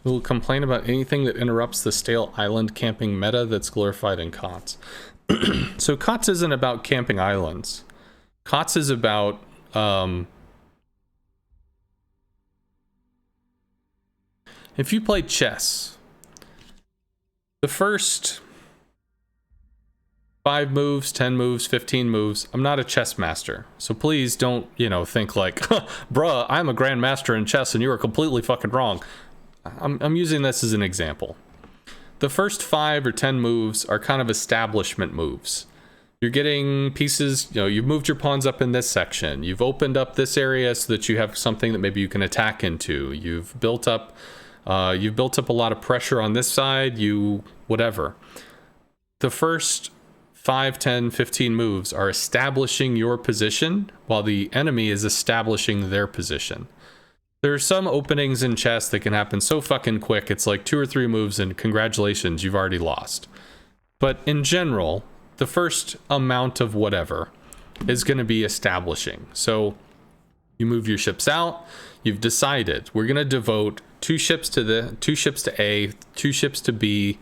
who will complain about anything that interrupts the stale island camping meta that's glorified in KotS. So KotS isn't about camping islands. KotS is about if you play chess, the first 5 moves, 10 moves, 15 moves, I'm not a chess master. So please don't, think like, bruh, I'm a grandmaster in chess and you are completely fucking wrong. I'm using this as an example. The first 5 or 10 moves are kind of establishment moves. You're getting pieces, you've moved your pawns up in this section. You've opened up this area so that you have something that maybe you can attack into. You've built up a lot of pressure on this side, whatever. The first 5, 10, 15 moves are establishing your position while the enemy is establishing their position. There are some openings in chess that can happen so fucking quick, it's like 2 or 3 moves and congratulations, you've already lost. But in general, the first amount of whatever is going to be establishing. So you move your ships out, you've decided we're going to devote 2 ships to A, 2 ships to B,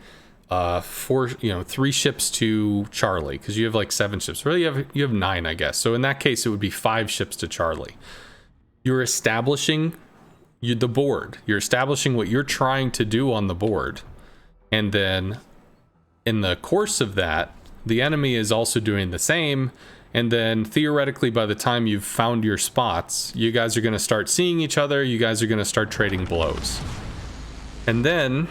3 ships to Charlie, because you have like 7 ships. Really, you have 9, I guess. So in that case, it would be 5 ships to Charlie. You're establishing the board. You're establishing what you're trying to do on the board. And then in the course of that, the enemy is also doing the same. And then theoretically, by the time you've found your spots, you guys are going to start seeing each other. You guys are going to start trading blows. And then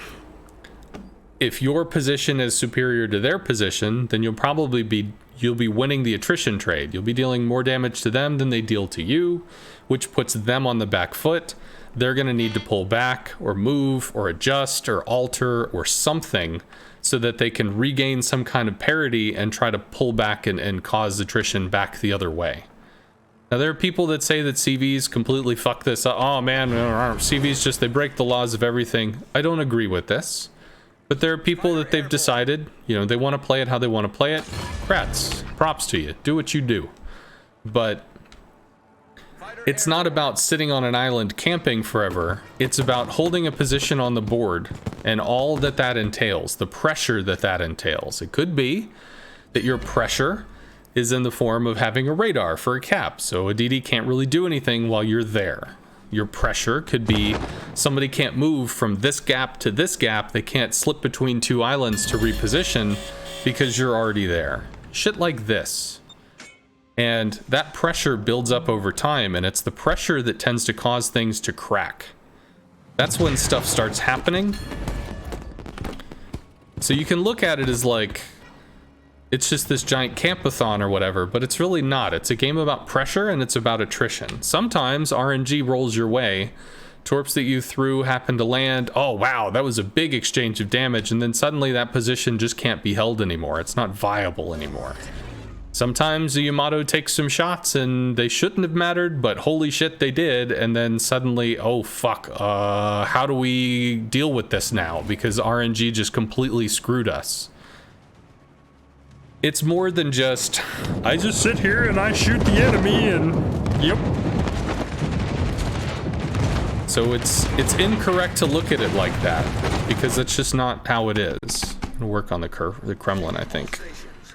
if your position is superior to their position, then you'll be winning the attrition trade. You'll be dealing more damage to them than they deal to you, which puts them on the back foot. They're going to need to pull back or move or adjust or alter or something so that they can regain some kind of parity and try to pull back and cause attrition back the other way. Now, there are people that say that CVs completely fuck this up. Oh man, CVs they break the laws of everything. I don't agree with this. But there are people that they've decided, they want to play it how they want to play it. Props to you. Do what you do. But it's not about sitting on an island camping forever. It's about holding a position on the board and all that entails, the pressure that entails. It could be that your pressure is in the form of having a radar for a cap, so a DD can't really do anything while you're there. Your pressure could be somebody can't move from this gap to this gap. They can't slip between 2 islands to reposition because you're already there. Shit like this. And that pressure builds up over time, and it's the pressure that tends to cause things to crack. That's when stuff starts happening. So you can look at it as like, it's just this giant campathon or whatever, but it's really not. It's a game about pressure and it's about attrition. Sometimes RNG rolls your way. Torps that you threw happen to land. Oh, wow, that was a big exchange of damage. And then suddenly that position just can't be held anymore. It's not viable anymore. Sometimes the Yamato takes some shots and they shouldn't have mattered, but holy shit, they did. And then suddenly, oh, fuck, how do we deal with this now? Because RNG just completely screwed us. It's more than just, I just sit here and I shoot the enemy and, yep. So it's incorrect to look at it like that, because that's just not how it is. I'm gonna work on the Kremlin, I think.